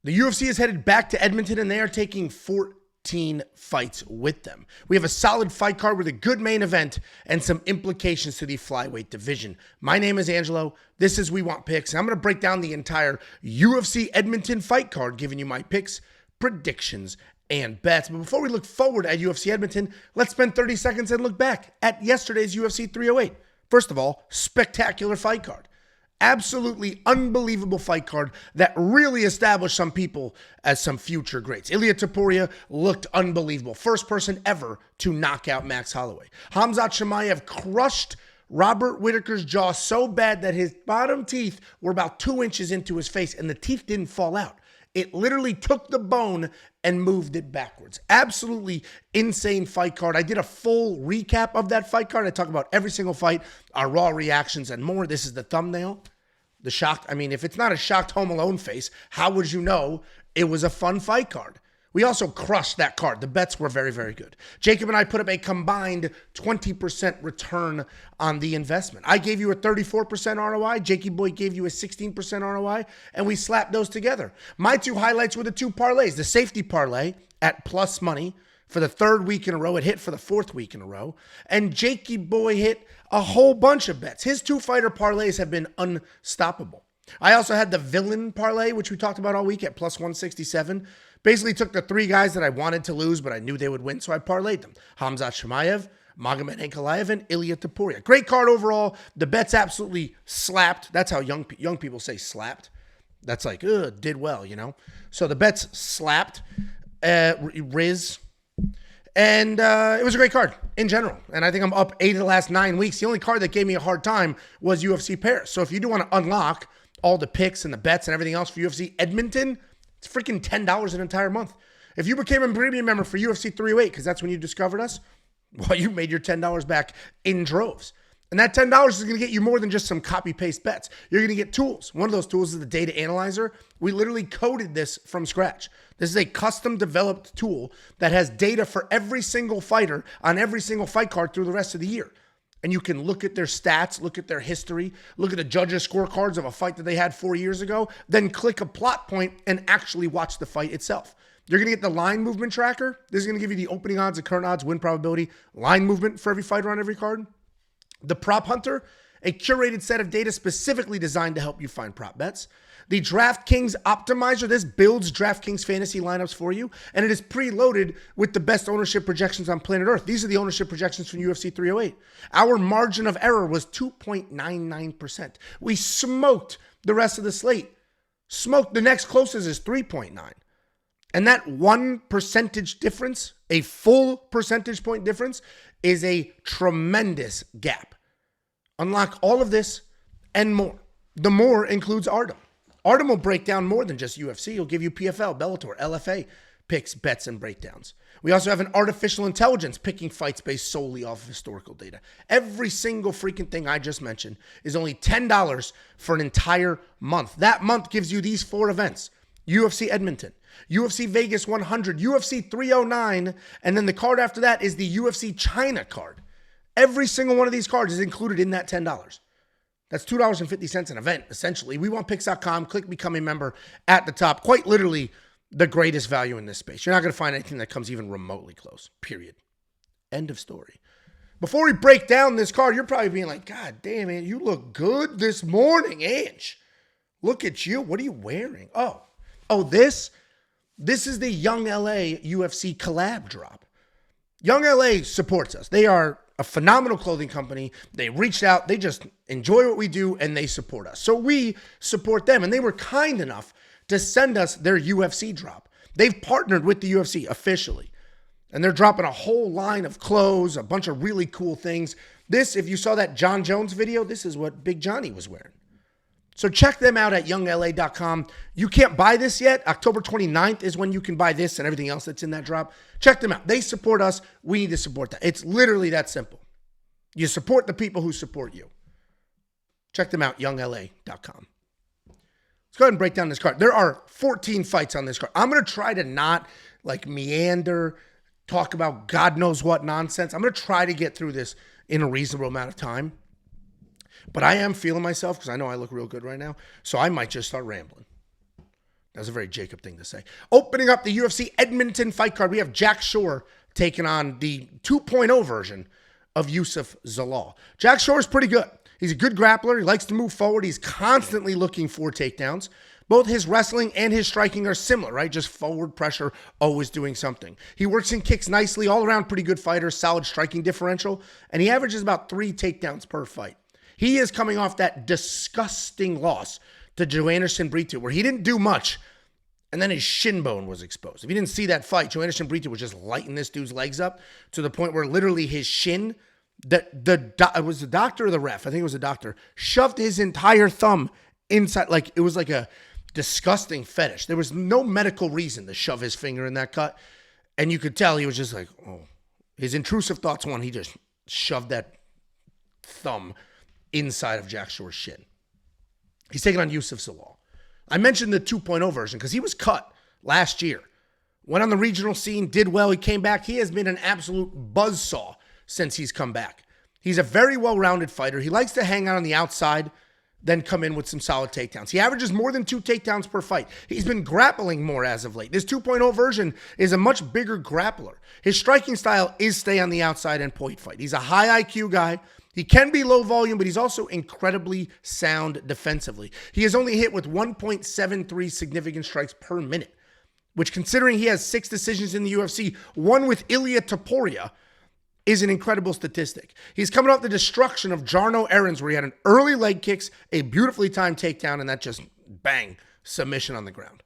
The UFC is headed back to Edmonton, and they are taking 14 fights with them. We have a solid fight card with a good main event and some implications to the flyweight division. My name is Angelo. This is We Want Picks. I'm going to break down the entire UFC Edmonton fight card, giving you my picks, predictions, and bets. But before we look forward at UFC Edmonton, let's spend 30 seconds and look back at yesterday's UFC 308. First of all, spectacular fight card. Absolutely unbelievable fight card that really established some people as some future greats. Ilia Topuria looked unbelievable. First person ever to knock out Max Holloway. Khamzat Chimaev crushed Robert Whittaker's jaw so bad that his bottom teeth were about 2 inches into his face, and the teeth didn't fall out. It literally took the bone and moved it backwards. Absolutely insane fight card. I did a full recap of that fight card. I talk about every single fight, our raw reactions, and more. This is the thumbnail. The shocked, if it's not a shocked Home Alone face, how would you know it was a fun fight card? We also crushed that card. The bets were very, very good. Jacob and I put up a combined 20% return on the investment. I gave you a 34% ROI. Jakey Boy gave you a 16% ROI, and we slapped those together. My two highlights were the two parlays. The safety parlay at plus money for the third week in a row. It hit for the fourth week in a row. And Jakey Boy hit a whole bunch of bets. His two-fighter parlays have been unstoppable. I also had the villain parlay, which we talked about all week at plus 167. Basically took the three guys that I wanted to lose, but I knew they would win, so I parlayed them. Khamzat Chimaev, Magomed Ankalaev, and Ilia Topuria. Great card overall. The bets absolutely slapped. That's how young people say slapped. That's like, did well, you know? So the bets slapped. Riz. And it was a great card in general. And I think I'm up 8 of the last 9 weeks. The only card that gave me a hard time was UFC Paris. So if you do want to unlock all the picks and the bets and everything else for UFC Edmonton, it's freaking $10 an entire month. If you became a premium member for UFC 308, because that's when you discovered us, well, you made your $10 back in droves. And that $10 is going to get you more than just some copy-paste bets. You're going to get tools. One of those tools is the data analyzer. We literally coded this from scratch. This is a custom-developed tool that has data for every single fighter on every single fight card through the rest of the year. And you can look at their stats, look at their history, look at the judges' scorecards of a fight that they had 4 years ago, then click a plot point and actually watch the fight itself. You're going to get the line movement tracker. This is going to give you the opening odds, the current odds, win probability, line movement for every fighter on every card. The Prop Hunter, a curated set of data specifically designed to help you find prop bets. The DraftKings Optimizer, this builds DraftKings fantasy lineups for you, and it is preloaded with the best ownership projections on planet Earth. These are the ownership projections from UFC 308. Our margin of error was 2.99%. We smoked the rest of the slate. Smoked. The next closest is 3.9. And that 1 percentage difference, a full percentage point difference, is a tremendous gap. Unlock all of this and more. The more includes Artem. Artem will break down more than just UFC. He'll give you PFL, Bellator, LFA picks, bets, and breakdowns. We also have an artificial intelligence picking fights based solely off of historical data. Every single freaking thing I just mentioned is only $10 for an entire month. That month gives you these 4 events. UFC Edmonton, UFC Vegas 100, UFC 309, and then the card after that is the UFC China card. Every single one of these cards is included in that $10. That's $2.50 an event, essentially. WeWantPicks.com. Click Become a Member at the top. Quite literally the greatest value in this space. You're not going to find anything that comes even remotely close, period. End of story. Before we break down this card, you're probably being like, God damn it, you look good this morning, Ange. Look at you. What are you wearing? Oh, this is the Young LA UFC collab drop. Young LA supports us. They are a phenomenal clothing company. They reached out. They just enjoy what we do, and they support us. So we support them, and they were kind enough to send us their UFC drop. They've partnered with the UFC officially, and they're dropping a whole line of clothes, a bunch of really cool things. This, if you saw that John Jones video, this is what Big Johnny was wearing. So check them out at youngla.com. You can't buy this yet. October 29th is when you can buy this and everything else that's in that drop. Check them out. They support us. We need to support that. It's literally that simple. You support the people who support you. Check them out, youngla.com. Let's go ahead and break down this card. There are 14 fights on this card. I'm going to try to not meander, talk about God knows what nonsense. I'm going to try to get through this in a reasonable amount of time. But I am feeling myself because I know I look real good right now. So I might just start rambling. That was a very Jacob thing to say. Opening up the UFC Edmonton fight card, we have Jack Shore taking on the 2.0 version of Youssef Zalal. Jack Shore is pretty good. He's a good grappler. He likes to move forward. He's constantly looking for takedowns. Both his wrestling and his striking are similar, right? Just forward pressure, always doing something. He works in kicks nicely, all around pretty good fighter, solid striking differential, and he averages about 3 takedowns per fight. He is coming off that disgusting loss to Joanderson Brito, where he didn't do much, and then his shin bone was exposed. If you didn't see that fight, Joanderson Brito was just lighting this dude's legs up to the point where literally his shin, it was the doctor or the ref, I think it was the doctor, shoved his entire thumb inside, like it was like a disgusting fetish. There was no medical reason to shove his finger in that cut, and you could tell he was just like, oh. His intrusive thoughts one, he just shoved that thumb inside of Jack Shore's shin. He's taking on Youssef Zalal. I mentioned the 2.0 version because he was cut last year. Went on the regional scene, did well. He came back. He has been an absolute buzzsaw since he's come back. He's a very well-rounded fighter. He likes to hang out on the outside, then come in with some solid takedowns. He averages more than 2 takedowns per fight. He's been grappling more as of late. This 2.0 version is a much bigger grappler. His striking style is stay on the outside and point fight. He's a high IQ guy. He can be low volume, but he's also incredibly sound defensively. He is only hit with 1.73 significant strikes per minute, which, considering he has 6 decisions in the UFC, one with Ilia Topuria, is an incredible statistic. He's coming off the destruction of Jarno Aarons, where he had an early leg kicks, a beautifully timed takedown, and that just bang, submission on the ground.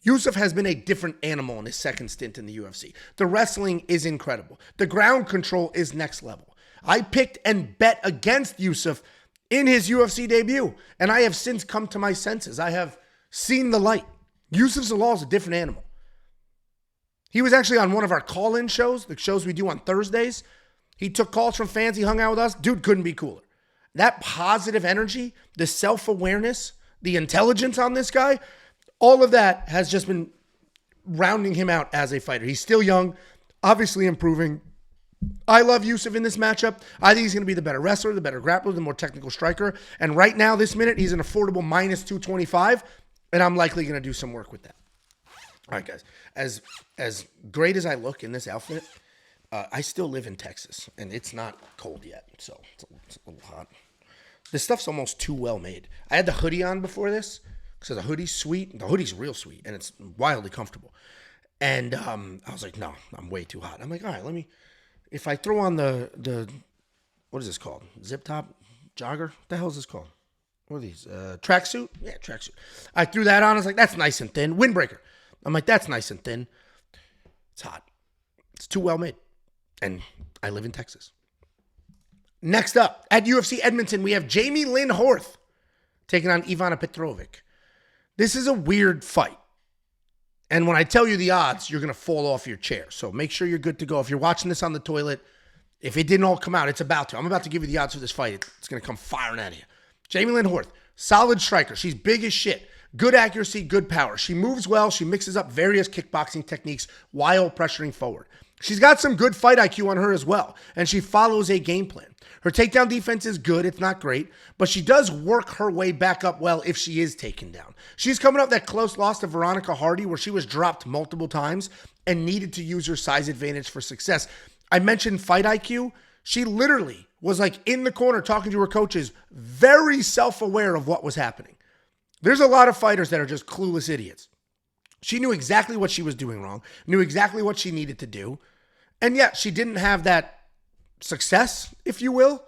Youssef has been a different animal in his second stint in the UFC. The wrestling is incredible. The ground control is next level. I picked and bet against Youssef in his UFC debut, and I have since come to my senses. I have seen the light. Youssef Zalal is a different animal. He was actually on one of our call-in shows, the shows we do on Thursdays. He took calls from fans. He hung out with us. Dude couldn't be cooler. That positive energy, the self-awareness, the intelligence on this guy, all of that has just been rounding him out as a fighter. He's still young, obviously improving. I love Youssef in this matchup. I think he's going to be the better wrestler, the better grappler, the more technical striker. And right now, this minute, he's an affordable minus 225, and I'm likely going to do some work with that. All right, guys. As great as I look in this outfit, I still live in Texas, and it's not cold yet, so it's a little hot. This stuff's almost too well made. I had the hoodie on before this, because the hoodie's sweet. The hoodie's real sweet, and it's wildly comfortable. And I was like, no, I'm way too hot. I'm like, all right, if I throw on the what is this called? Zip top jogger? What the hell is this called? What are these? Tracksuit? Yeah, tracksuit. I threw that on. I was like, that's nice and thin. Windbreaker. I'm like, that's nice and thin. It's hot. It's too well made. And I live in Texas. Next up, at UFC Edmonton, we have Jamey-Lyn Horth taking on Ivana Petrovic. This is a weird fight. And when I tell you the odds, you're going to fall off your chair. So make sure you're good to go. If you're watching this on the toilet, if it didn't all come out, it's about to. I'm about to give you the odds for this fight. It's going to come firing at you. Jamey-Lyn Horth, solid striker. She's big as shit. Good accuracy, good power. She moves well. She mixes up various kickboxing techniques while pressuring forward. She's got some good fight IQ on her as well, and she follows a game plan. Her takedown defense is good. It's not great, but she does work her way back up well if she is taken down. She's coming off that close loss to Veronica Hardy where she was dropped multiple times and needed to use her size advantage for success. I mentioned fight IQ. She literally was like in the corner talking to her coaches, very self-aware of what was happening. There's a lot of fighters that are just clueless idiots. She knew exactly what she was doing wrong, knew exactly what she needed to do, and yet she didn't have that success, if you will.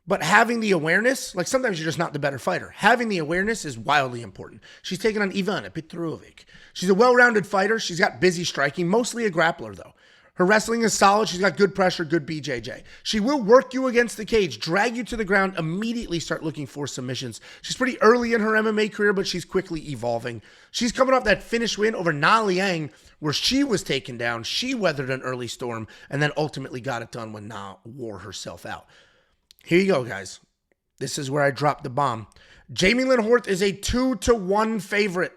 But having the awareness, like sometimes you're just not the better fighter. Having the awareness is wildly important. She's taking on Ivana Petrovic. She's a well-rounded fighter. She's got busy striking, mostly a grappler though. Her wrestling is solid. She's got good pressure, good BJJ. She will work you against the cage, drag you to the ground, immediately start looking for submissions. She's pretty early in her MMA career, but she's quickly evolving. She's coming off that finish win over Na Liang, where she was taken down. She weathered an early storm and then ultimately got it done when Na wore herself out. Here you go, guys. This is where I dropped the bomb. Jamey-Lyn Horth is a 2-1 favorite.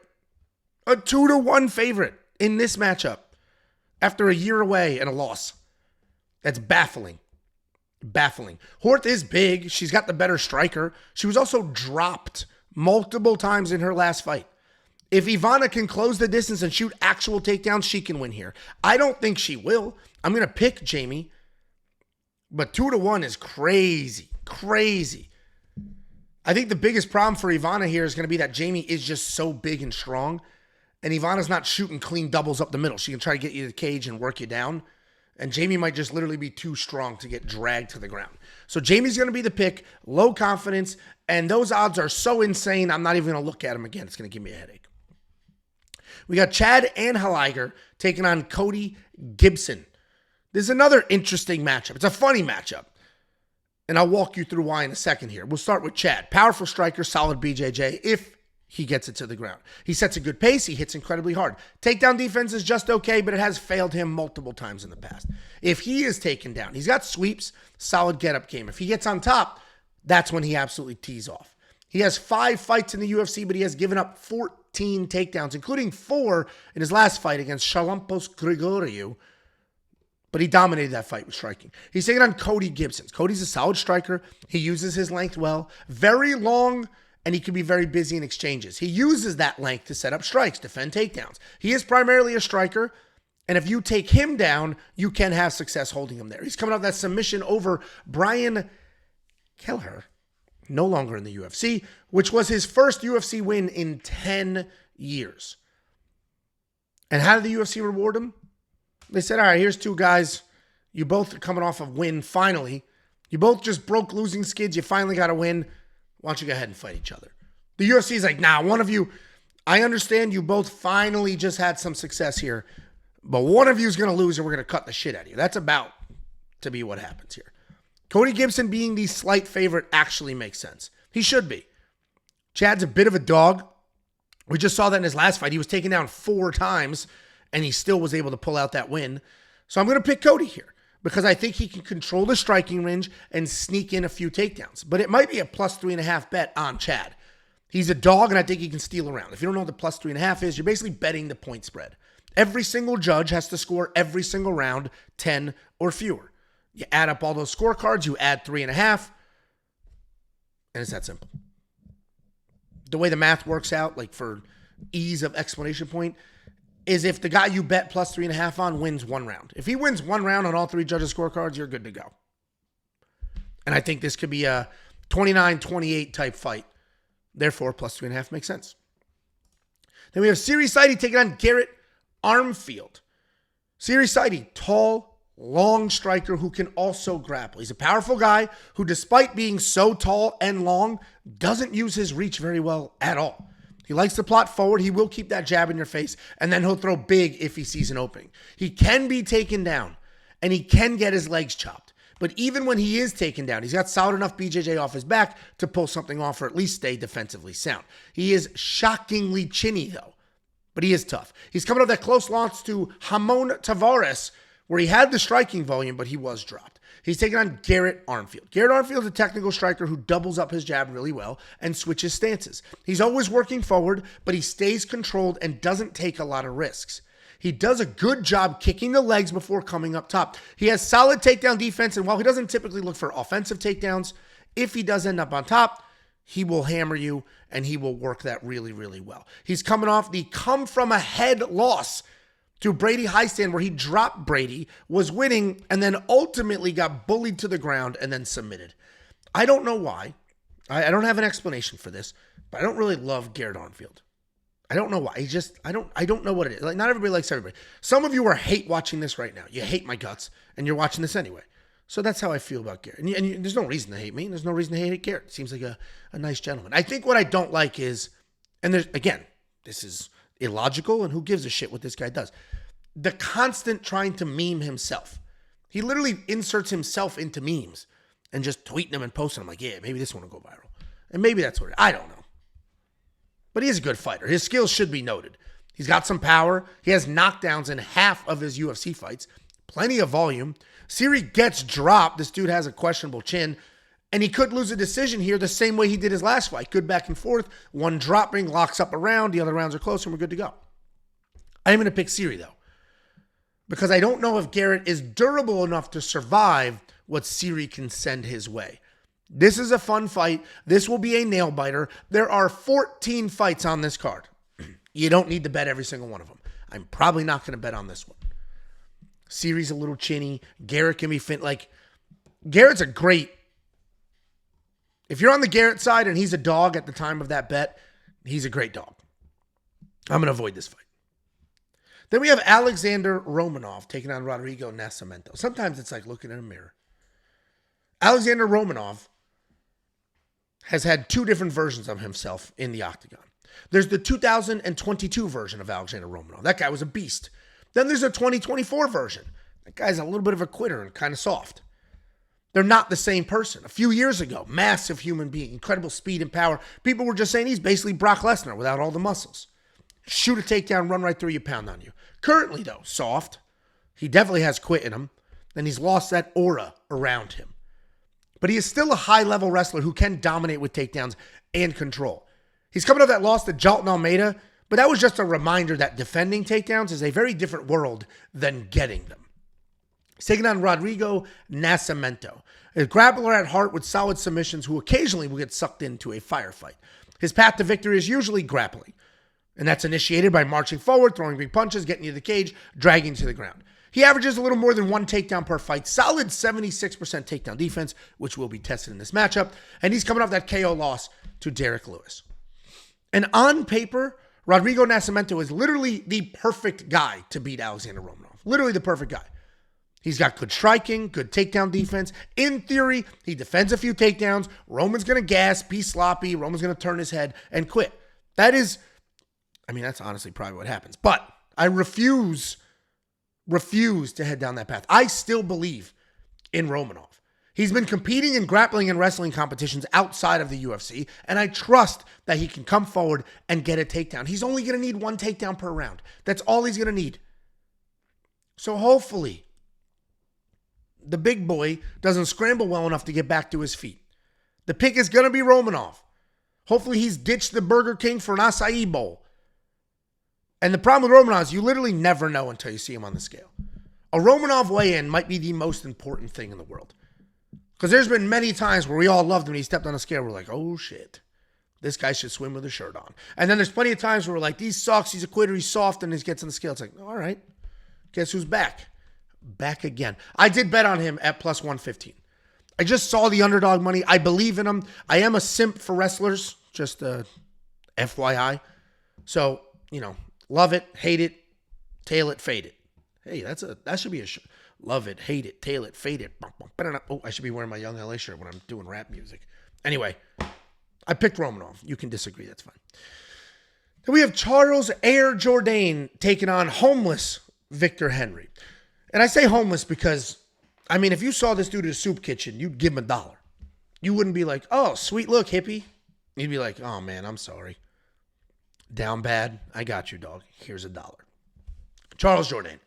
A 2-1 favorite in this matchup after a year away and a loss. That's baffling. Baffling. Horth is big. She's got the better striker. She was also dropped multiple times in her last fight. If Ivana can close the distance and shoot actual takedowns, she can win here. I don't think she will. I'm going to pick Jamey. But 2-1 is crazy. Crazy. I think the biggest problem for Ivana here is going to be that Jamey is just so big and strong. And Ivana's not shooting clean doubles up the middle. She can try to get you to the cage and work you down. And Jamey might just literally be too strong to get dragged to the ground. So Jamey's going to be the pick. Low confidence. And those odds are so insane, I'm not even going to look at them again. It's going to give me a headache. We got Chad Anheliger taking on Cody Gibson. This is another interesting matchup. It's a funny matchup. And I'll walk you through why in a second here. We'll start with Chad. Powerful striker, solid BJJ if he gets it to the ground. He sets a good pace. He hits incredibly hard. Takedown defense is just okay, but it has failed him multiple times in the past. If he is taken down, he's got sweeps, solid get-up game. If he gets on top, that's when he absolutely tees off. He has 5 fights in the UFC, but he has given up 14 takedowns, including 4 in his last fight against Shalampos Grigoriou. But he dominated that fight with striking. He's taking on Cody Gibson. Cody's a solid striker. He uses his length well. Very long, and he can be very busy in exchanges. He uses that length to set up strikes, defend takedowns. He is primarily a striker, and if you take him down, you can have success holding him there. He's coming off that submission over Brian Kelleher, no longer in the UFC, which was his first UFC win in 10 years. And how did the UFC reward him? They said, all right, here's 2 guys. You both are coming off a win finally. You both just broke losing skids. You finally got a win. Why don't you go ahead and fight each other? The UFC is like, nah, one of you, I understand you both finally just had some success here, but one of you is going to lose and we're going to cut the shit out of you. That's about to be what happens here. Cody Gibson being the slight favorite actually makes sense. He should be. Chad's a bit of a dog. We just saw that in his last fight. He was taken down 4 times, and he still was able to pull out that win. So I'm going to pick Cody here because I think he can control the striking range and sneak in a few takedowns. But it might be a plus 3.5 bet on Chad. He's a dog, and I think he can steal around. If you don't know what the plus 3.5 is, you're basically betting the point spread. Every single judge has to score every single round 10 or fewer. You add up all those scorecards, you add 3.5, and it's that simple. The way the math works out, like for ease of explanation point, is if the guy you bet plus 3.5 on wins 1 round. If he wins 1 round on all 3 judges' scorecards, you're good to go. And I think this could be a 29-28 type fight. Therefore, plus 3.5 makes sense. Then we have Serhiy Sidey taking on Garrett Armfield. Serhiy Sidey, tall, long striker who can also grapple. He's a powerful guy who, despite being so tall and long, doesn't use his reach very well at all. He likes to plot forward. He will keep that jab in your face, and then he'll throw big if he sees an opening. He can be taken down, and he can get his legs chopped. But even when he is taken down, he's got solid enough BJJ off his back to pull something off or at least stay defensively sound. He is shockingly chinny, though, but he is tough. He's coming off that close loss to Ramon Tavares, where he had the striking volume, but he was dropped. He's taking on Garrett Armfield. Garrett Armfield is a technical striker who doubles up his jab really well and switches stances. He's always working forward, but he stays controlled and doesn't take a lot of risks. He does a good job kicking the legs before coming up top. He has solid takedown defense, and while he doesn't typically look for offensive takedowns, if he does end up on top, he will hammer you, and he will work that really, really well. He's coming off the come-from-a-head loss to Brady Highstand, where he dropped Brady, was winning, and then ultimately got bullied to the ground and then submitted. I don't know why. I don't have an explanation for this, but I don't really love Garrett Armfield. I don't know why. I don't know what it is. Like, not everybody likes everybody. Some of you are hate watching this right now. You hate my guts, and you're watching this anyway. So that's how I feel about Garrett. And there's no reason to hate me. There's no reason to hate Garrett. Seems like a nice gentleman. I think what I don't like is, and there's, again, this is illogical, and who gives a shit what this guy does? The constant trying to meme himself. He literally inserts himself into memes and just tweeting them and posting them like, yeah, maybe this one will go viral. And maybe that's what it is. I don't know. But he is a good fighter. His skills should be noted. He's got some power. He has knockdowns in half of his UFC fights. Plenty of volume. Serhiy gets dropped. This dude has a questionable chin. And he could lose a decision here the same way he did his last fight. Good back and forth. One dropping, locks up a round. The other rounds are close, and we're good to go. I'm going to pick Serhiy, though, because I don't know if Garrett is durable enough to survive what Serhiy can send his way. This is a fun fight. This will be a nail-biter. There are 14 fights on this card. You don't need to bet every single one of them. I'm probably not going to bet on this one. Serhiy's a little chinny. Garrett can be fit. Like, Garrett's a great... If you're on the Garrett side and he's a dog at the time of that bet, he's a great dog. I'm going to avoid this fight. Then we have Alexandr Romanov taking on Rodrigo Nascimento. Sometimes it's like looking in a mirror. Alexandr Romanov has had two different versions of himself in the octagon. There's the 2022 version of Alexandr Romanov. That guy was a beast. Then there's a 2024 version. That guy's a little bit of a quitter and kind of soft. They're not the same person. A few years ago, massive human being, incredible speed and power. People were just saying he's basically Brock Lesnar without all the muscles. Shoot a takedown, run right through you, pound on you. Currently, though, soft. He definitely has quit in him. And he's lost that aura around him. But he is still a high-level wrestler who can dominate with takedowns and control. He's coming off that loss to Jourdain Almeida, but that was just a reminder that defending takedowns is a very different world than getting them. He's taking on Rodrigo Nascimento, a grappler at heart with solid submissions who occasionally will get sucked into a firefight. His path to victory is usually grappling, and that's initiated by marching forward, throwing big punches, getting you to the cage, dragging you to the ground. He averages a little more than one takedown per fight, solid 76% takedown defense, which will be tested in this matchup, and he's coming off that KO loss to Derek Lewis. And on paper, Rodrigo Nascimento is literally the perfect guy to beat Alexandr Romanov. Literally the perfect guy. He's got good striking, good takedown defense. In theory, he defends a few takedowns. Roman's going to gas, be sloppy. Roman's going to turn his head and quit. That's honestly probably what happens. But I refuse to head down that path. I still believe in Romanov. He's been competing in grappling and wrestling competitions outside of the UFC, and I trust that he can come forward and get a takedown. He's only going to need one takedown per round. That's all he's going to need. So hopefully, the big boy doesn't scramble well enough to get back to his feet. The pick is going to be Romanov. Hopefully, he's ditched the Burger King for an acai bowl. And the problem with Romanov is you literally never know until you see him on the scale. A Romanov weigh-in might be the most important thing in the world. Because there's been many times where we all loved him and he stepped on the scale. We're like, oh shit, this guy should swim with a shirt on. And then there's plenty of times where we're like, these sucks, he's a quitter, he's soft, and he gets on the scale. It's like, all right, guess who's back? Back again. I did bet on him at plus 115. I just saw the underdog money. I believe in him. I am a simp for wrestlers, just FYI. So, love it, hate it, tail it, fade it. Hey, that should be a love it, hate it, tail it, fade it. Oh, I should be wearing my Young LA shirt when I'm doing rap music. Anyway, I picked Romanov. You can disagree. That's fine. Then we have Charles Air Jourdain taking on homeless Victor Henry. And I say homeless because, if you saw this dude at a soup kitchen, you'd give him $1. You wouldn't be like, oh, sweet look, hippie. You'd be like, oh, man, I'm sorry. Down bad. I got you, dog. Here's $1. Charles Jourdain.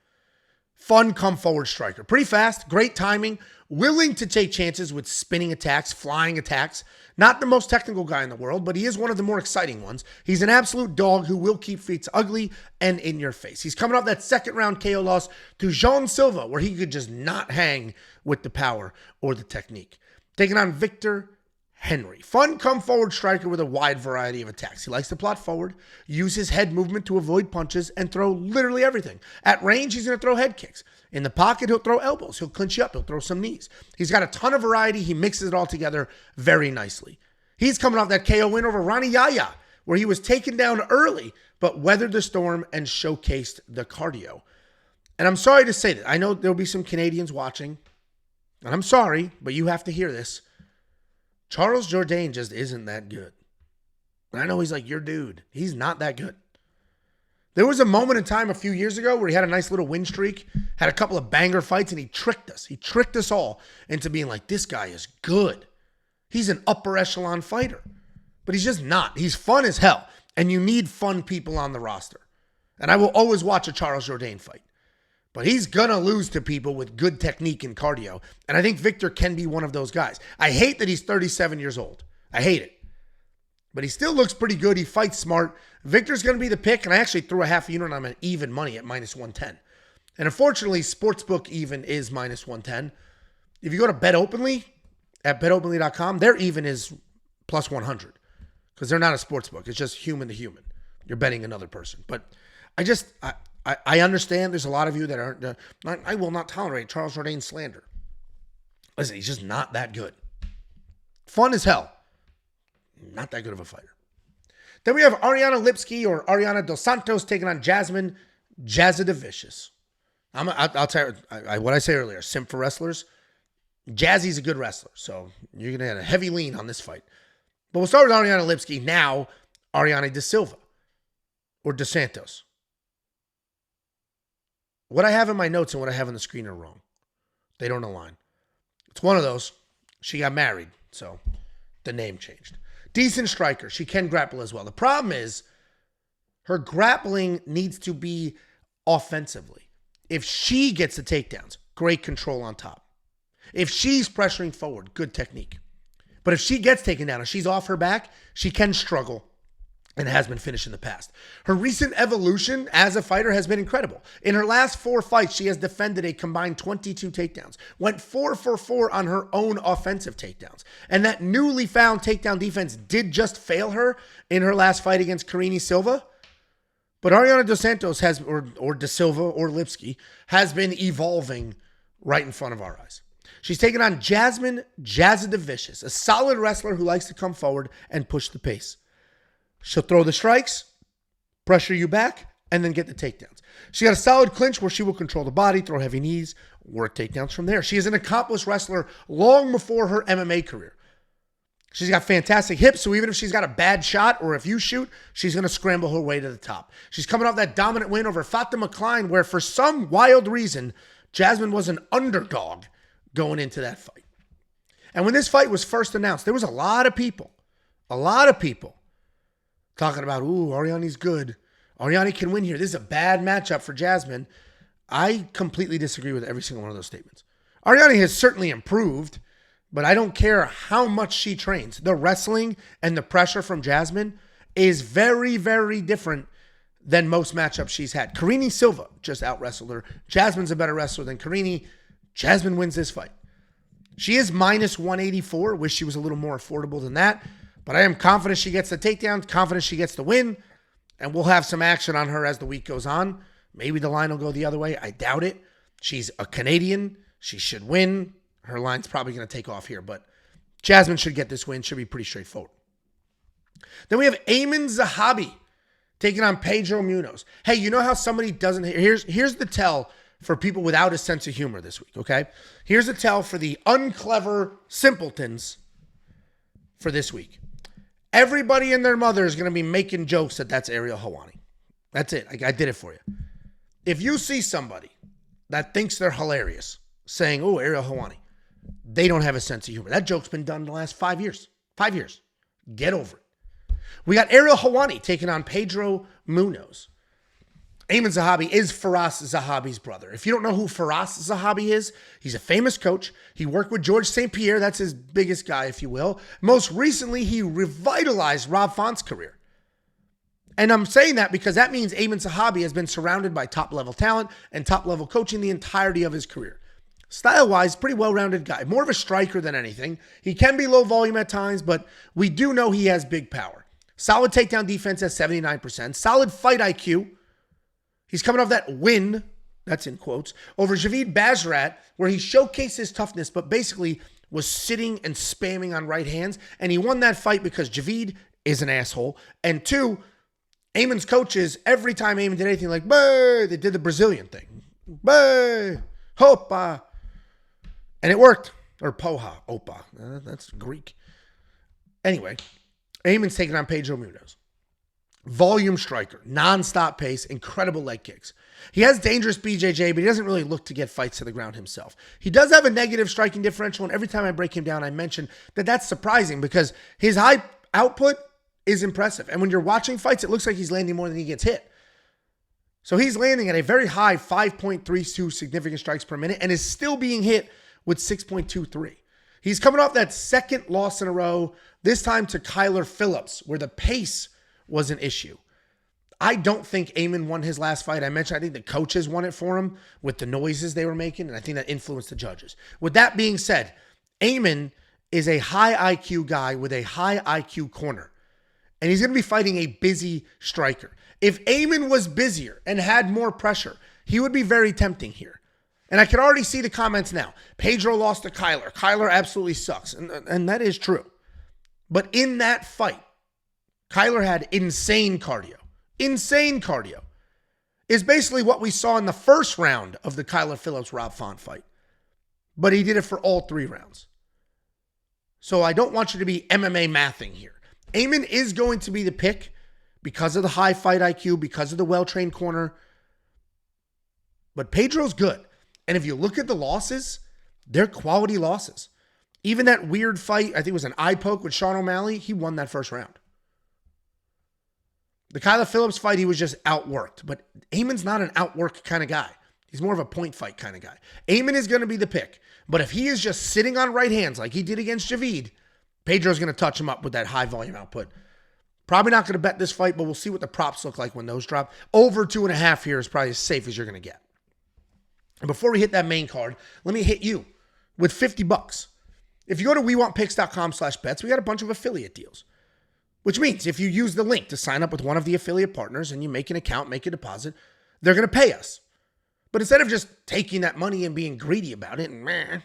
Fun come-forward striker. Pretty fast, great timing, willing to take chances with spinning attacks, flying attacks. Not the most technical guy in the world, but he is one of the more exciting ones. He's an absolute dog who will keep fights ugly and in your face. He's coming off that second-round KO loss to Jean Silva, where he could just not hang with the power or the technique. Taking on Victor Henry. Fun come-forward striker with a wide variety of attacks. He likes to plot forward, use his head movement to avoid punches, and throw literally everything. At range, he's going to throw head kicks. In the pocket, he'll throw elbows. He'll clinch you up. He'll throw some knees. He's got a ton of variety. He mixes it all together very nicely. He's coming off that KO win over Rani Yahya, where he was taken down early, but weathered the storm and showcased the cardio. And I'm sorry to say that. I know there'll be some Canadians watching, and I'm sorry, but you have to hear this. Charles Jourdain just isn't that good. And I know he's like your dude. He's not that good. There was a moment in time a few years ago where he had a nice little win streak, had a couple of banger fights, and he tricked us. He tricked us all into being like, this guy is good. He's an upper echelon fighter. But he's just not. He's fun as hell. And you need fun people on the roster. And I will always watch a Charles Jourdain fight. But he's going to lose to people with good technique and cardio. And I think Victor can be one of those guys. I hate that he's 37 years old. I hate it. But he still looks pretty good. He fights smart. Victor's going to be the pick. And I actually threw a half a unit on him at even money at minus 110. And unfortunately, Sportsbook even is minus 110. If you go to Bet Openly at betopenly.com, their even is plus 100. Because they're not a sportsbook. It's just human to human. you're betting another person. But I understand there's a lot of you that aren't, I will not tolerate Charles Jourdain slander. Listen, he's just not that good. Fun as hell. Not that good of a fighter. Then we have Ariane Lipski or Ariana Dos Santos taking on Jasmine Jasudavicius. I'll tell you what I say earlier. Simp for wrestlers. Jazzy's a good wrestler, so you're going to have a heavy lean on this fight. But we'll start with Ariane Lipski. Now, Ariane Da Silva or Dos Santos. What I have in my notes and what I have on the screen are wrong. They don't align. It's one of those. She got married, so the name changed. Decent striker. She can grapple as well. The problem is her grappling needs to be offensively. If she gets the takedowns, great control on top. If she's pressuring forward, good technique. But if she gets taken down and she's off her back, she can struggle and has been finished in the past. Her recent evolution as a fighter has been incredible. In her last 4 fights, she has defended a combined 22 takedowns, went 4 for 4 on her own offensive takedowns. And that newly found takedown defense did just fail her in her last fight against Karine Silva. But Ariane Dos Santos has, or Da Silva or Lipski, has been evolving right in front of our eyes. She's taken on Jasmine Jasudavicius, a solid wrestler who likes to come forward and push the pace. She'll throw the strikes, pressure you back, and then get the takedowns. She got a solid clinch where she will control the body, throw heavy knees, work takedowns from there. She is an accomplished wrestler long before her MMA career. She's got fantastic hips, so even if she's got a bad shot or if you shoot, she's going to scramble her way to the top. She's coming off that dominant win over Fatima Klein, where for some wild reason, Jasmine was an underdog going into that fight. And when this fight was first announced, there was a lot of people talking about, ooh, Ariane's good. Ariane can win here. This is a bad matchup for Jasmine. I completely disagree with every single one of those statements. Ariane has certainly improved, but I don't care how much she trains. The wrestling and the pressure from Jasmine is very, very different than most matchups she's had. Karine Silva just out-wrestled her. Jasmine's a better wrestler than Karine. Jasmine wins this fight. She is minus 184. Wish she was a little more affordable than that. But I am confident she gets the takedown, confident she gets the win, and we'll have some action on her as the week goes on. Maybe the line will go the other way. I doubt it. She's a Canadian. She should win. Her line's probably going to take off here, but Jasmine should get this win. Should be pretty straightforward. Then we have Aiemann Zahabi taking on Pedro Munoz. Hey, you know how somebody doesn't... Here's the tell for people without a sense of humor this week, okay? Here's the tell for the unclever simpletons for this week. Everybody and their mother is going to be making jokes that that's Ariel Helwani. That's it. I did it for you. If you see somebody that thinks they're hilarious saying, oh, Ariel Helwani, they don't have a sense of humor. That joke's been done in the last 5 years. 5 years. Get over it. We got Ariel Helwani taking on Pedro Munoz. Aiemann Zahabi is Firas Zahabi's brother. If you don't know who Firas Zahabi is, he's a famous coach. He worked with George St. Pierre. That's his biggest guy, if you will. Most recently, he revitalized Rob Font's career. And I'm saying that because that means Aiemann Zahabi has been surrounded by top-level talent and top-level coaching the entirety of his career. Style-wise, pretty well-rounded guy. More of a striker than anything. He can be low volume at times, but we do know he has big power. Solid takedown defense at 79%. Solid fight IQ. He's coming off that win, that's in quotes, over Javid Basharat, where he showcased his toughness, but basically was sitting and spamming on right hands. And he won that fight because Javid is an asshole. And 2, Aimann's coaches, every time Aiemann did anything like, bah, they did the Brazilian thing. Bah, hopa. And it worked. Or poha, opa. That's Greek. Anyway, Aimann's taking on Pedro Munoz. Volume striker, non-stop pace, incredible leg kicks. He has dangerous BJJ, but he doesn't really look to get fights to the ground himself. He does have a negative striking differential, and every time I break him down, I mention that that's surprising because his high output is impressive. And when you're watching fights, it looks like he's landing more than he gets hit. So he's landing at a very high 5.32 significant strikes per minute and is still being hit with 6.23. He's coming off that second loss in a row, this time to Kyler Phillips, where the pace was an issue. I don't think Aiemann won his last fight. I mentioned I think the coaches won it for him with the noises they were making, and I think that influenced the judges. With that being said, Aiemann is a high IQ guy with a high IQ corner. And he's going to be fighting a busy striker. If Aiemann was busier and had more pressure, he would be very tempting here. And I can already see the comments now. Pedro lost to Kyler. Kyler absolutely sucks. And that is true. But in that fight, Kyler had insane cardio. Insane cardio. Is basically what we saw in the first round of the Kyler Phillips-Rob Font fight. But he did it for all 3 rounds. So I don't want you to be MMA mathing here. Aiemann is going to be the pick because of the high fight IQ, because of the well-trained corner. But Pedro's good. And if you look at the losses, they're quality losses. Even that weird fight, I think it was an eye poke with Sean O'Malley, he won that first round. The Kyler Phillips fight, he was just outworked. But Aimann's not an outwork kind of guy. He's more of a point fight kind of guy. Aiemann is going to be the pick. But if he is just sitting on right hands like he did against Javid, Pedro's going to touch him up with that high volume output. Probably not going to bet this fight, but we'll see what the props look like when those drop. Over 2.5 here is probably as safe as you're going to get. And before we hit that main card, let me hit you with $50. If you go to wewantpicks.com/bets, we got a bunch of affiliate deals. Which means if you use the link to sign up with one of the affiliate partners and you make an account, make a deposit, they're going to pay us. But instead of just taking that money and being greedy about it, and we're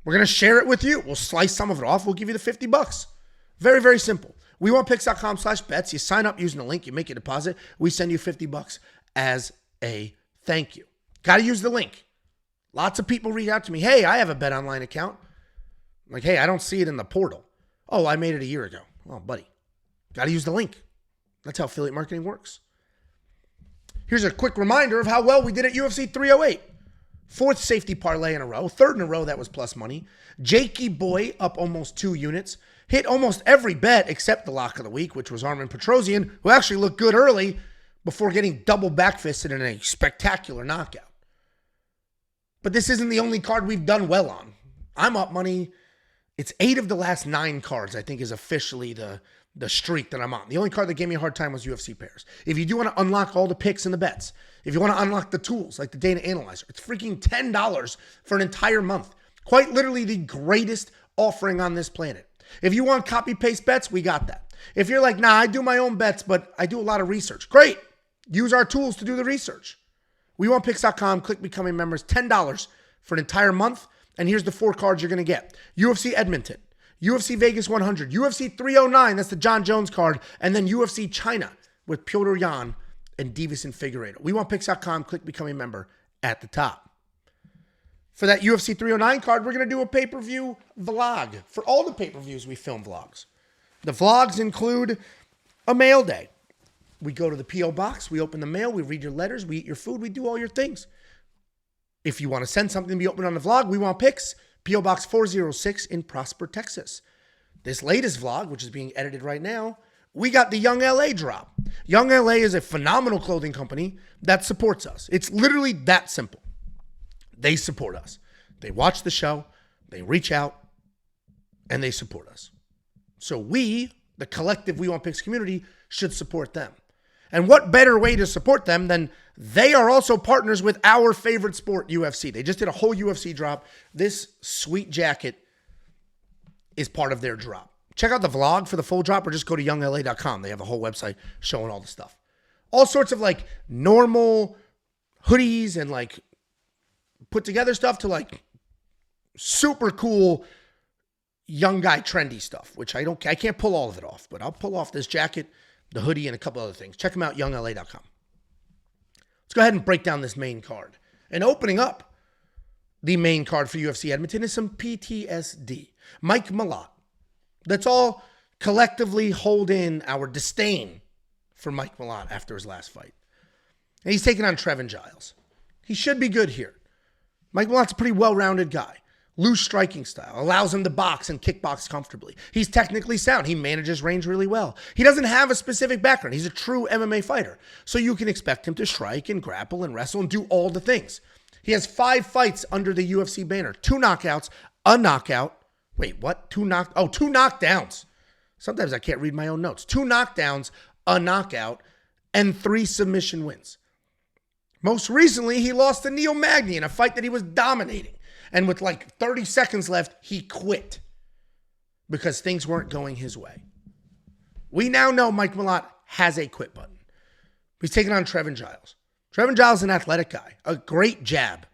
going to share it with you. We'll slice some of it off. We'll give you the $50. Very, very simple. wewantpicks.com/bets. You sign up using the link. You make a deposit. We send you $50 as a thank you. Got to use the link. Lots of people reach out to me. Hey, I have a BetOnline account. I'm like, hey, I don't see it in the portal. Oh, I made it a year ago. Oh, buddy. Got to use the link. That's how affiliate marketing works. Here's a quick reminder of how well we did at UFC 308. 4th safety parlay in a row. 3rd in a row that was plus money. Jakey Boy up almost 2 units. Hit almost every bet except the lock of the week, which was Armin Petrosian, who actually looked good early before getting double backfisted in a spectacular knockout. But this isn't the only card we've done well on. I'm up money. It's 8 of the last 9 cards, I think, is officially the streak that I'm on. The only card that gave me a hard time was UFC pairs. If you do want to unlock all the picks and the bets, if you want to unlock the tools like the data analyzer, it's freaking $10 for an entire month. Quite literally the greatest offering on this planet. If you want copy-paste bets, we got that. If you're like, nah, I do my own bets, but I do a lot of research. Great. Use our tools to do the research. WeWantPicks.com, click Becoming Members, $10 for an entire month. And here's the 4 cards you're going to get. UFC Edmonton, UFC Vegas 100, UFC 309, that's the John Jones card, and then UFC China with Petr Yan and Divas and Figueiredo. WeWantPicks.com, click Becoming Member at the top. For that UFC 309 card, we're going to do a pay-per-view vlog. For all the pay-per-views, we film vlogs. The vlogs include a mail day. We go to the P.O. box, we open the mail, we read your letters, we eat your food, we do all your things. If you want to send something to be opened on the vlog, we want pics. P.O. Box 406 in Prosper, Texas. This latest vlog, which is being edited right now, we got the Young LA drop. Young LA is a phenomenal clothing company that supports us. It's literally that simple. They support us. They watch the show, they reach out, and they support us. So we, the collective We Want Picks community, should support them. And what better way to support them than they are also partners with our favorite sport, UFC. They just did a whole UFC drop. This sweet jacket is part of their drop. Check out the vlog for the full drop or just go to youngla.com. They have a whole website showing all the stuff. All sorts of like normal hoodies and like put together stuff to like super cool young guy trendy stuff, which I can't pull all of it off, but I'll pull off this jacket, the hoodie, and a couple other things. Check them out, youngla.com. Let's go ahead and break down this main card. And opening up the main card for UFC Edmonton is some PTSD. Mike Malott. Let's all collectively hold in our disdain for Mike Malott after his last fight. And he's taking on Trevin Giles. He should be good here. Mike Malott's a pretty well-rounded guy. Loose striking style, allows him to box and kickbox comfortably. He's technically sound. He manages range really well. He doesn't have a specific background. He's a true MMA fighter. So you can expect him to strike and grapple and wrestle and do all the things. He has 5 fights under the UFC banner. 2 knockouts, a knockout. Wait, what? 2 knockdowns. Sometimes I can't read my own notes. 2 knockdowns, a knockout, and 3 submission wins. Most recently, he lost to Neil Magny in a fight that he was dominating. And with like 30 seconds left, he quit because things weren't going his way. We now know Mike Malott has a quit button. He's taking on Trevin Giles. Trevin Giles is an athletic guy. A great jab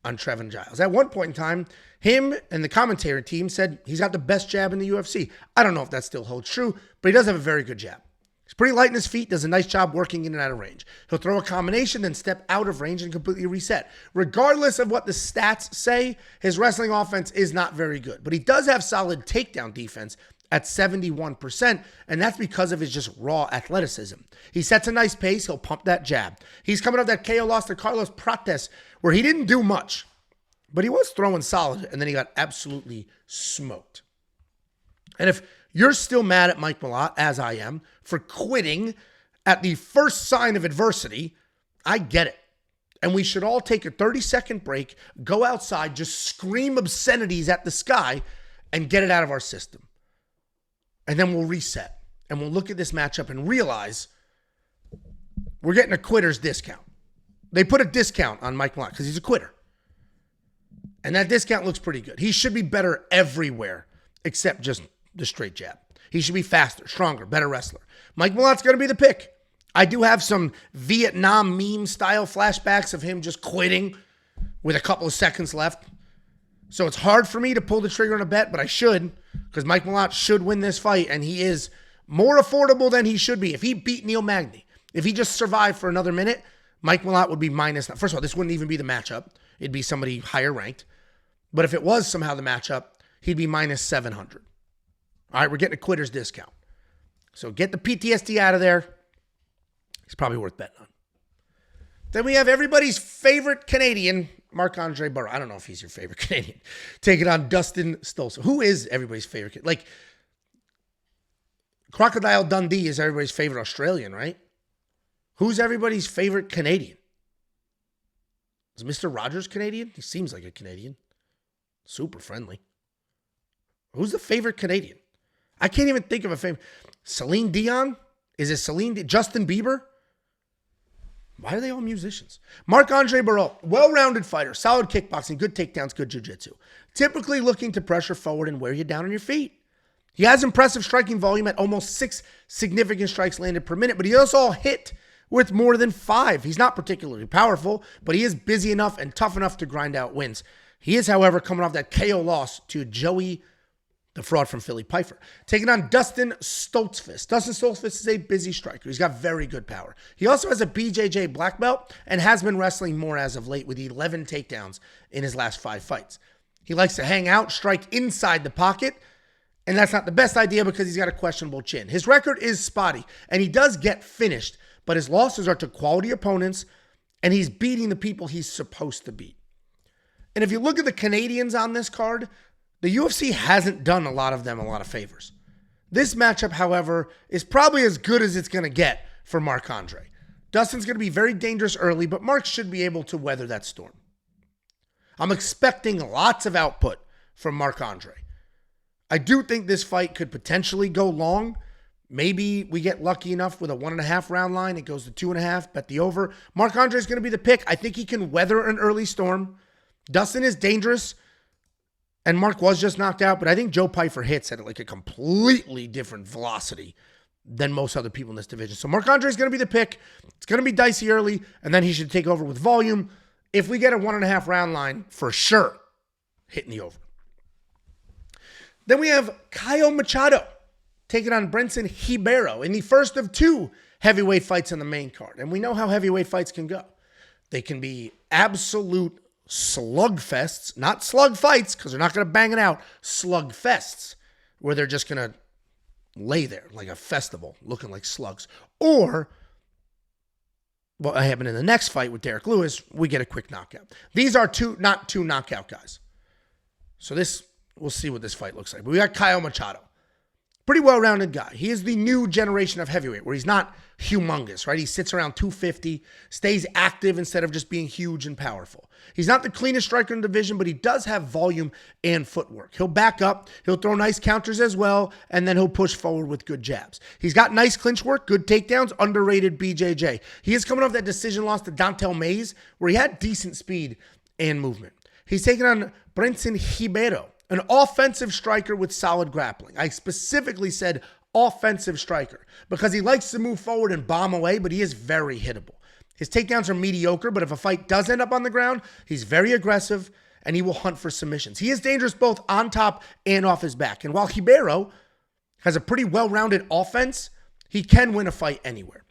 on Trevin Giles. At one point in time, him and the commentary team said he's got the best jab in the UFC. I don't know if that still holds true, but he does have a very good jab. He's pretty light in his feet, does a nice job working in and out of range. He'll throw a combination, then step out of range and completely reset. Regardless of what the stats say, his wrestling offense is not very good. But he does have solid takedown defense at 71%, and that's because of his just raw athleticism. He sets a nice pace. He'll pump that jab. He's coming off that KO loss to Carlos Prates, where he didn't do much, but he was throwing solid, and then he got absolutely smoked. And if you're still mad at Mike Malott, as I am, for quitting at the first sign of adversity, I get it. And we should all take a 30-second break, go outside, just scream obscenities at the sky, and get it out of our system. And then we'll reset. And we'll look at this matchup and realize we're getting a quitter's discount. They put a discount on Mike Malott because he's a quitter. And that discount looks pretty good. He should be better everywhere except just the straight jab. He should be faster, stronger, better wrestler. Mike Malott's going to be the pick. I do have some Vietnam meme style flashbacks of him just quitting with a couple of seconds left. So it's hard for me to pull the trigger on a bet, but I should, because Mike Malott should win this fight, and he is more affordable than he should be. If he beat Neil Magny, if he just survived for another minute, Mike Malott would be minus. First of all, this wouldn't even be the matchup. It'd be somebody higher ranked. But if it was somehow the matchup, he'd be minus 700. All right, we're getting a quitter's discount. So get the PTSD out of there. He's probably worth betting on. Then we have everybody's favorite Canadian, Marc-Andre Barreau. I don't know if he's your favorite Canadian. Taking on Dustin Stolze. Who is everybody's favorite? Like, Crocodile Dundee is everybody's favorite Australian, right? Who's everybody's favorite Canadian? Is Mr. Rogers Canadian? He seems like a Canadian. Super friendly. Who's the favorite Canadian? I can't even think of a favorite. Celine Dion? Is it Celine Dion? Justin Bieber? Why are they all musicians? Marc-Andre Barreau, well-rounded fighter, solid kickboxing, good takedowns, good jiu-jitsu. Typically looking to pressure forward and wear you down on your feet. He has impressive striking volume at almost 6 significant strikes landed per minute, but he also hit with more than 5. He's not particularly powerful, but he is busy enough and tough enough to grind out wins. He is, however, coming off that KO loss to Joey, the fraud from Philly Pfeiffer, taking on Dustin Stoltzfus. Dustin Stoltzfus is a busy striker. He's got very good power. He also has a BJJ black belt and has been wrestling more as of late with 11 takedowns in his last 5 fights. He likes to hang out, strike inside the pocket, and that's not the best idea because he's got a questionable chin. His record is spotty, and he does get finished, but his losses are to quality opponents, and he's beating the people he's supposed to beat. And if you look at the Canadians on this card, the UFC hasn't done a lot of them a lot of favors. This matchup, however, is probably as good as it's going to get for Marc-Andre. Dustin's going to be very dangerous early, but Marc should be able to weather that storm. I'm expecting lots of output from Marc-Andre. I do think this fight could potentially go long. Maybe we get lucky enough with a 1.5 round line. It goes to 2.5, bet the over. Marc-Andre is going to be the pick. I think he can weather an early storm. Dustin is dangerous. And Marc was just knocked out, but I think Joe Pyfer hits at like a completely different velocity than most other people in this division. So Marc-Andre is going to be the pick. It's going to be dicey early, and then he should take over with volume. If we get a 1.5 round line, for sure, hitting the over. Then we have Caio Machado taking on Brenson Ribeiro in the first of 2 heavyweight fights on the main card. And we know how heavyweight fights can go. They can be absolute slugfests, not slug fights, because they're not going to bang it out, slugfests, where they're just going to lay there like a festival, looking like slugs. Or, what happened in the next fight with Derek Lewis, we get a quick knockout. These are not two knockout guys. So we'll see what this fight looks like. But we got Caio Machado. Pretty well-rounded guy. He is the new generation of heavyweight, where he's not humongous, right? He sits around 250, stays active instead of just being huge and powerful. He's not the cleanest striker in the division, but he does have volume and footwork. He'll back up, he'll throw nice counters as well, and then he'll push forward with good jabs. He's got nice clinch work, good takedowns, underrated BJJ. He is coming off that decision loss to Dontel Mays, where he had decent speed and movement. He's taking on Brenson Ribeiro, an offensive striker with solid grappling. I specifically said offensive striker because he likes to move forward and bomb away, but he is very hittable. His takedowns are mediocre, but if a fight does end up on the ground, he's very aggressive and he will hunt for submissions. He is dangerous both on top and off his back. And while Ribeiro has a pretty well-rounded offense, he can win a fight anywhere.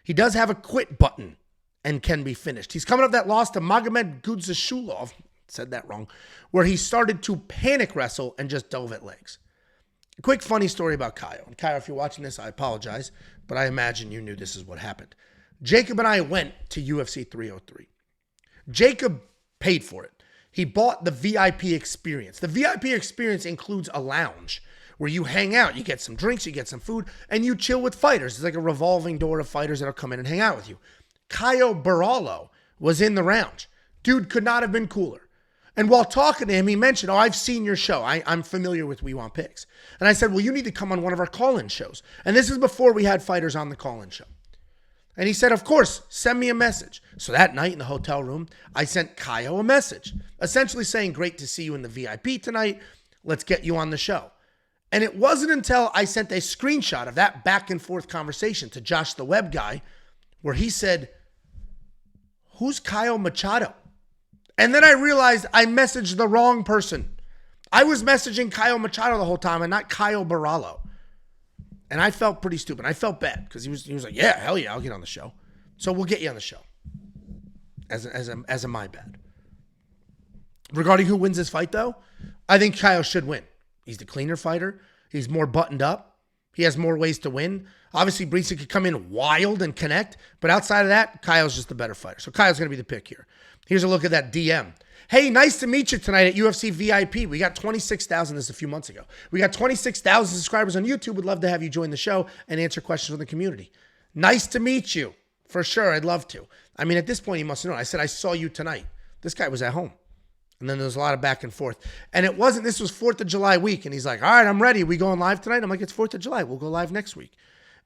He does have a quit button and can be finished. He's coming off that loss to Magomed Gudzashulov, said that wrong, where he started to panic wrestle and just dove at legs. A quick funny story about Caio. And Caio, if you're watching this, I apologize, but I imagine you knew this is what happened. Jacob and I went to UFC 303. Jacob paid for it. He bought the VIP experience. The VIP experience includes a lounge where you hang out, you get some drinks, you get some food, and you chill with fighters. It's like a revolving door of fighters that'll come in and hang out with you. Caio Barallo was in the lounge. Dude could not have been cooler. And while talking to him, he mentioned, I've seen your show. I'm familiar with We Want Picks. And I said, well, you need to come on one of our call-in shows. And this is before we had fighters on the call-in show. And he said, of course, send me a message. So that night in the hotel room, I sent Caio a message, essentially saying, great to see you in the VIP tonight. Let's get you on the show. And it wasn't until I sent a screenshot of that back and forth conversation to Josh, the web guy, where he said, who's Caio Machado? And then I realized I messaged the wrong person. I was messaging Caio Machado the whole time and not Caio Barallo. And I felt pretty stupid. I felt bad because he was like, yeah, hell yeah, I'll get on the show. So we'll get you on the show as a my bad. Regarding who wins this fight, though, I think Caio should win. He's the cleaner fighter. He's more buttoned up. He has more ways to win. Obviously, Breezy could come in wild and connect, but outside of that, Caio's just the better fighter. So Caio's going to be the pick here. Here's a look at that DM. Hey, nice to meet you tonight at UFC VIP. We got 26,000 this a few months ago. We got 26,000 subscribers on YouTube. Would love to have you join the show and answer questions from the community. Nice to meet you. For sure, I'd love to. I mean, at this point, he must have known. I said, I saw you tonight. This guy was at home. And then there was a lot of back and forth. And it wasn't, this was 4th of July week. And he's like, all right, I'm ready. We going live tonight? I'm like, it's 4th of July. We'll go live next week.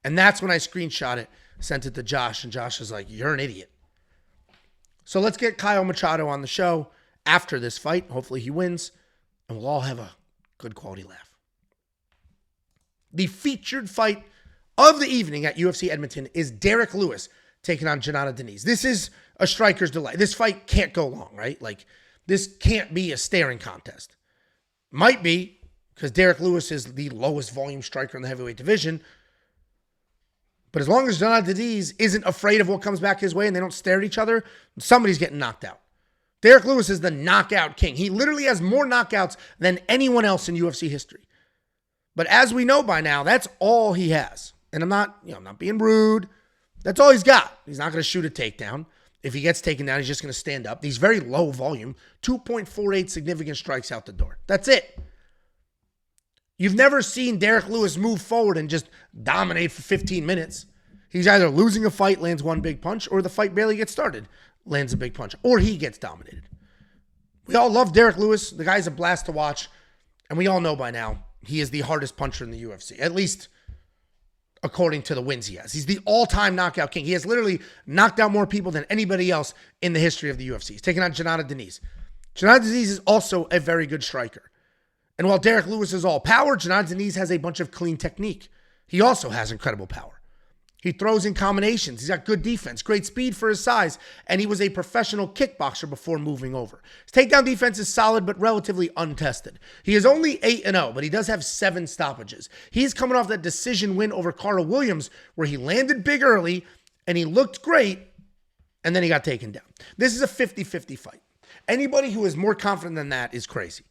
And that's when I screenshot it, sent it to Josh. And Josh was like, you're an idiot. So let's get Caio Machado on the show after this fight. Hopefully he wins. And we'll all have a good quality laugh. The featured fight of the evening at UFC Edmonton is Derek Lewis taking on Jonathan Deniz. This is a striker's delight. This fight can't go long, right? Like, this can't be a staring contest. Might be, because Derek Lewis is the lowest volume striker in the heavyweight division. But as long as Jonathan Deniz isn't afraid of what comes back his way and they don't stare at each other, somebody's getting knocked out. Derek Lewis is the knockout king. He literally has more knockouts than anyone else in UFC history. But as we know by now, that's all he has. And I'm not being rude. That's all he's got. He's not going to shoot a takedown. If he gets taken down, he's just going to stand up. He's very low volume, 2.48 significant strikes out the door. That's it. You've never seen Derek Lewis move forward and just dominate for 15 minutes. He's either losing a fight, lands one big punch, or the fight barely gets started, lands a big punch, or he gets dominated. We all love Derek Lewis. The guy's a blast to watch. And we all know by now, he is the hardest puncher in the UFC, at least according to the wins he has. He's the all-time knockout king. He has literally knocked out more people than anybody else in the history of the UFC. He's taking on Jonathan Deniz. Jonathan Deniz is also a very good striker. And while Derek Lewis is all power, Jonathan Deniz has a bunch of clean technique. He also has incredible power. He throws in combinations. He's got good defense, great speed for his size, and he was a professional kickboxer before moving over. His takedown defense is solid, but relatively untested. He is only 8-0, but he does have 7 stoppages. He's coming off that decision win over Carl Williams, where he landed big early, and he looked great, and then he got taken down. This is a 50-50 fight. Anybody who is more confident than that is crazy.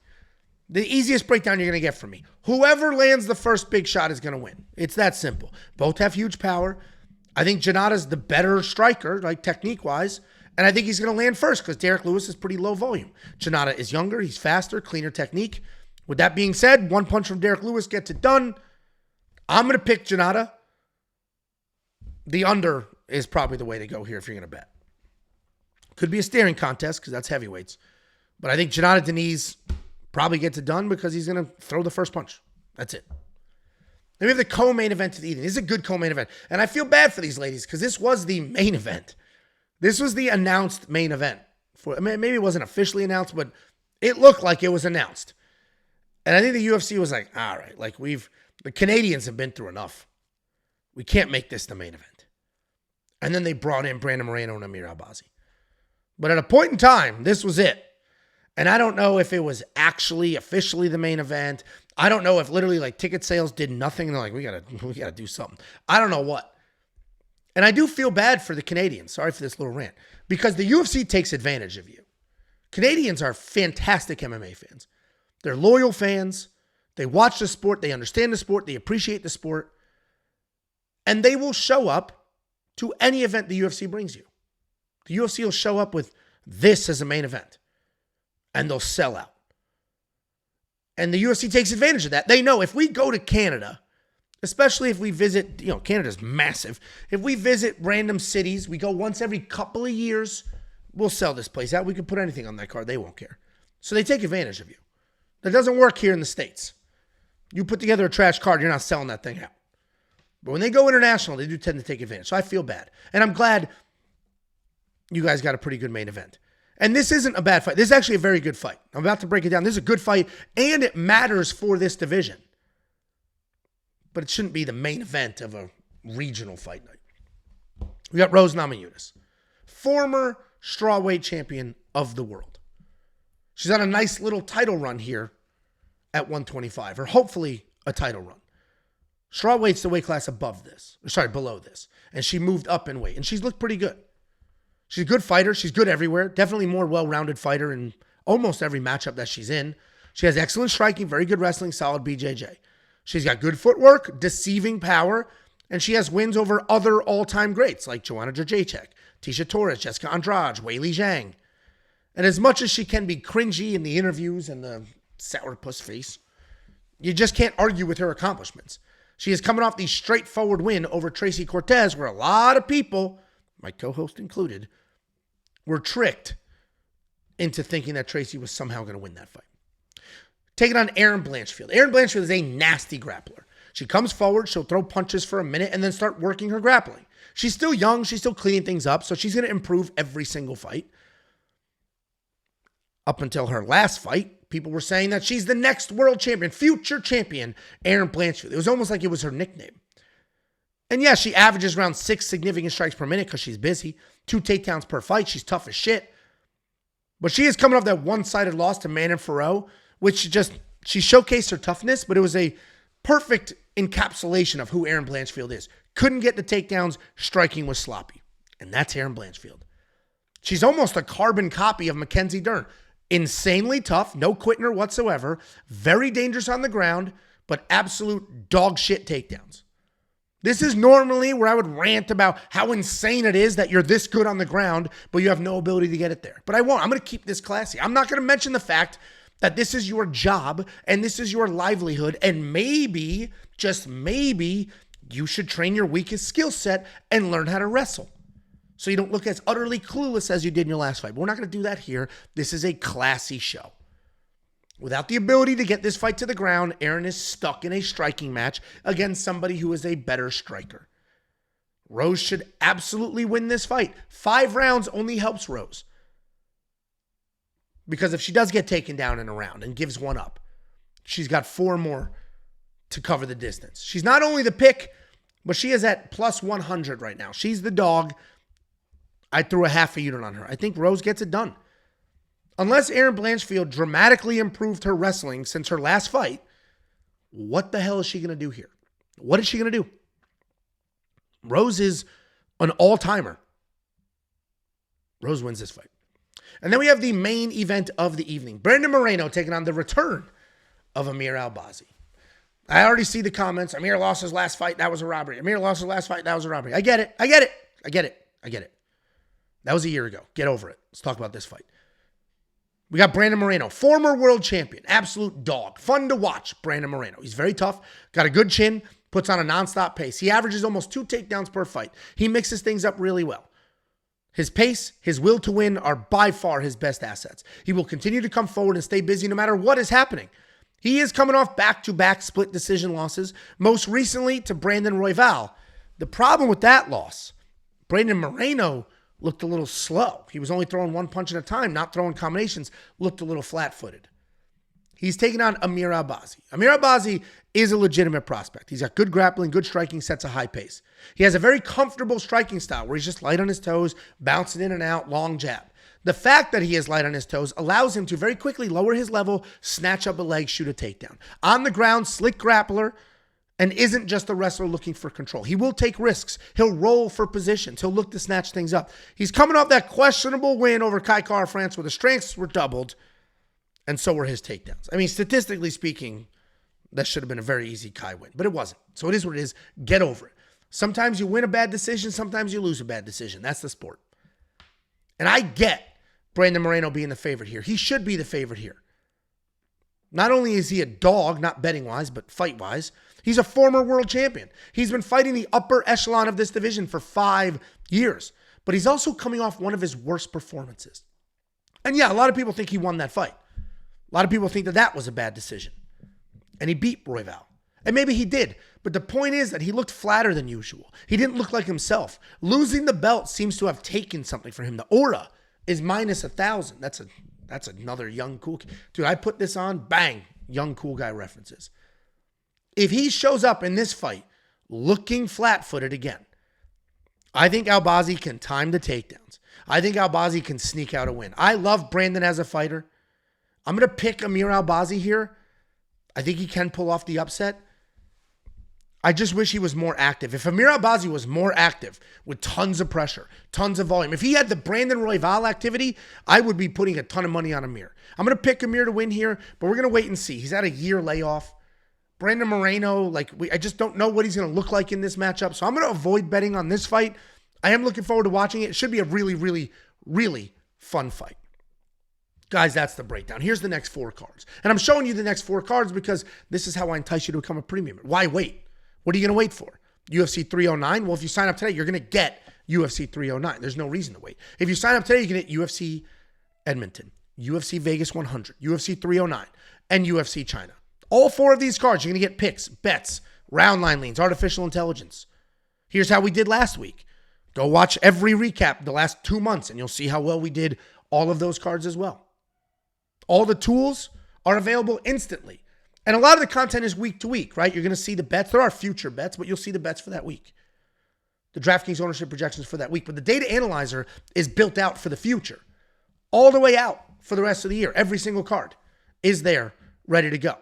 The easiest breakdown you're going to get from me. Whoever lands the first big shot is going to win. It's that simple. Both have huge power. I think Janata's the better striker, like technique-wise, and I think he's going to land first because Derek Lewis is pretty low volume. Janata is younger. He's faster, cleaner technique. With that being said, one punch from Derek Lewis gets it done. I'm going to pick Janata. The under is probably the way to go here if you're going to bet. Could be a staring contest because that's heavyweights. But I think Jonathan Deniz probably gets it done because he's going to throw the first punch. That's it. Then we have the co-main event of the evening. This is a good co-main event. And I feel bad for these ladies because this was the main event. This was the announced main event. Maybe it wasn't officially announced, but it looked like it was announced. And I think the UFC was like, all right, like The Canadians have been through enough. We can't make this the main event. And then they brought in Brandon Moreno and Amir Albazi. But at a point in time, this was it. And I don't know if it was actually officially the main event. I don't know if literally like ticket sales did nothing. And they're like, we gotta do something. I don't know what. And I do feel bad for the Canadians. Sorry for this little rant. Because the UFC takes advantage of you. Canadians are fantastic MMA fans. They're loyal fans. They watch the sport. They understand the sport. They appreciate the sport. And they will show up to any event the UFC brings you. The UFC will show up with this as a main event. And they'll sell out. And the UFC takes advantage of that. They know if we go to Canada, especially if we visit, Canada's massive. If we visit random cities, we go once every couple of years, we'll sell this place out. We can put anything on that card. They won't care. So they take advantage of you. That doesn't work here in the States. You put together a trash card, you're not selling that thing out. But when they go international, they do tend to take advantage. So I feel bad. And I'm glad you guys got a pretty good main event. And this isn't a bad fight. This is actually a very good fight. I'm about to break it down. This is a good fight, and it matters for this division. But it shouldn't be the main event of a regional fight night. We got Rose Namajunas, former strawweight champion of the world. She's on a nice little title run here at 125, or hopefully a title run. Strawweight's the weight class below this. And she moved up in weight, and she's looked pretty good. She's a good fighter. She's good everywhere. Definitely more well-rounded fighter in almost every matchup that she's in. She has excellent striking, very good wrestling, solid BJJ. She's got good footwork, deceiving power, and she has wins over other all-time greats like Joanna Jędrzejczyk, Tisha Torres, Jessica Andrade, Weili Zhang. And as much as she can be cringy in the interviews and the sourpuss face, you just can't argue with her accomplishments. She is coming off the straightforward win over Tracy Cortez, where a lot of people, my co-host included, were tricked into thinking that Tracy was somehow going to win that fight. Taking on Erin Blanchfield. Erin Blanchfield is a nasty grappler. She comes forward, she'll throw punches for a minute and then start working her grappling. She's still young, she's still cleaning things up, so she's going to improve every single fight. Up until her last fight, people were saying that she's the next world champion, future champion, Erin Blanchfield. It was almost like it was her nickname. And yeah, she averages around 6 significant strikes per minute because she's busy. 2 takedowns per fight. She's tough as shit. But she is coming off that one-sided loss to Manon Fiorot, which she showcased her toughness, but it was a perfect encapsulation of who Erin Blanchfield is. Couldn't get the takedowns. Striking was sloppy. And that's Erin Blanchfield. She's almost a carbon copy of Mackenzie Dern. Insanely tough, no quitting her whatsoever. Very dangerous on the ground, but absolute dog shit takedowns. This is normally where I would rant about how insane it is that you're this good on the ground, but you have no ability to get it there. But I won't. I'm going to keep this classy. I'm not going to mention the fact that this is your job and this is your livelihood, and maybe, just maybe, you should train your weakest skill set and learn how to wrestle, so you don't look as utterly clueless as you did in your last fight. But we're not going to do that here. This is a classy show. Without the ability to get this fight to the ground, Erin is stuck in a striking match against somebody who is a better striker. Rose should absolutely win this fight. 5 rounds only helps Rose. Because if she does get taken down in a round and gives one up, she's got 4 more to cover the distance. She's not only the pick, but she is at plus 100 right now. She's the dog. I threw a half a unit on her. I think Rose gets it done. Unless Erin Blanchfield dramatically improved her wrestling since her last fight, what the hell is she going to do here? What is she going to do? Rose is an all-timer. Rose wins this fight. And then we have the main event of the evening. Brandon Moreno taking on the return of Amir Albazi. I already see the comments. Amir lost his last fight. That was a robbery. Amir lost his last fight. That was a robbery. I get it. That was a year ago. Get over it. Let's talk about this fight. We got Brandon Moreno, former world champion, absolute dog. Fun to watch, Brandon Moreno. He's very tough, got a good chin, puts on a nonstop pace. He averages almost 2 takedowns per fight. He mixes things up really well. His pace, his will to win are by far his best assets. He will continue to come forward and stay busy no matter what is happening. He is coming off back-to-back split decision losses, most recently to Brandon Royval. The problem with that loss, Brandon Moreno looked a little slow. He was only throwing one punch at a time, not throwing combinations, looked a little flat-footed. He's taking on Amir Albazi. Amir Albazi is a legitimate prospect. He's got good grappling, good striking, sets a high pace. He has a very comfortable striking style where he's just light on his toes, bouncing in and out, long jab. The fact that he is light on his toes allows him to very quickly lower his level, snatch up a leg, shoot a takedown. On the ground, slick grappler, and isn't just a wrestler looking for control. He will take risks. He'll roll for positions. He'll look to snatch things up. He's coming off that questionable win over Kai Kara-France where the strengths were doubled, and so were his takedowns. I mean, statistically speaking, that should have been a very easy Kai win, but it wasn't. So it is what it is. Get over it. Sometimes you win a bad decision. Sometimes you lose a bad decision. That's the sport. And I get Brandon Moreno being the favorite here. He should be the favorite here. Not only is he a dog, not betting-wise, but fight-wise, he's a former world champion. He's been fighting the upper echelon of this division for 5 years. But he's also coming off one of his worst performances. And yeah, a lot of people think he won that fight. A lot of people think that that was a bad decision. And he beat Royval. And maybe he did. But the point is that he looked flatter than usual. He didn't look like himself. Losing the belt seems to have taken something from him. The aura is minus 1,000. That's another young cool kid. Dude, I put this on, bang, young cool guy references. If he shows up in this fight looking flat-footed again, I think Albazi can time the takedowns. I think Albazi can sneak out a win. I love Brandon as a fighter. I'm going to pick Amir Albazi here. I think he can pull off the upset. I just wish he was more active. If Amir Albazi was more active with tons of pressure, tons of volume, if he had the Brandon Royval activity, I would be putting a ton of money on Amir. I'm going to pick Amir to win here, but we're going to wait and see. He's had a year layoff. Brandon Moreno, I just don't know what he's going to look like in this matchup, so I'm going to avoid betting on this fight. I am looking forward to watching it. It should be a really, really, really fun fight. Guys, that's the breakdown. Here's the next 4 cards. And I'm showing you the next 4 cards because this is how I entice you to become a premium. Why wait? What are you going to wait for? UFC 309? Well, if you sign up today, you're going to get UFC 309. There's no reason to wait. If you sign up today, you can get UFC Edmonton, UFC Vegas 100, UFC 309, and UFC China. All 4 of these cards, you're going to get picks, bets, round line leans, artificial intelligence. Here's how we did last week. Go watch every recap the last 2 months, and you'll see how well we did all of those cards as well. All the tools are available instantly. And a lot of the content is week to week, right? You're going to see the bets. There are future bets, but you'll see the bets for that week. The DraftKings ownership projections for that week. But the data analyzer is built out for the future. All the way out for the rest of the year. Every single card is there, ready to go.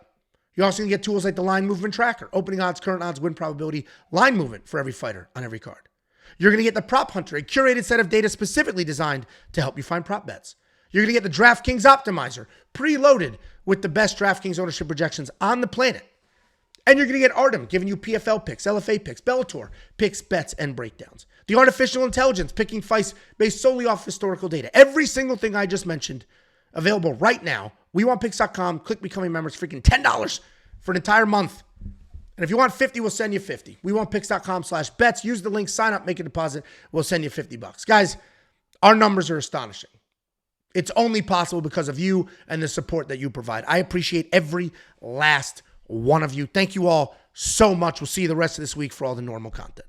You're also going to get tools like the line movement tracker, opening odds, current odds, win probability, line movement for every fighter on every card. You're going to get the Prop Hunter, a curated set of data specifically designed to help you find prop bets. You're going to get the DraftKings Optimizer, preloaded with the best DraftKings ownership projections on the planet. And you're going to get Artem, giving you PFL picks, LFA picks, Bellator picks, bets, and breakdowns. The artificial intelligence, picking fights based solely off historical data. Every single thing I just mentioned, available right now. WeWantPicks.com, click Becoming Members, freaking $10 for an entire month. And if you want 50, we'll send you 50. WeWantPicks.com/bets. Use the link, sign up, make a deposit. We'll send you $50. Guys, our numbers are astonishing. It's only possible because of you and the support that you provide. I appreciate every last one of you. Thank you all so much. We'll see you the rest of this week for all the normal content.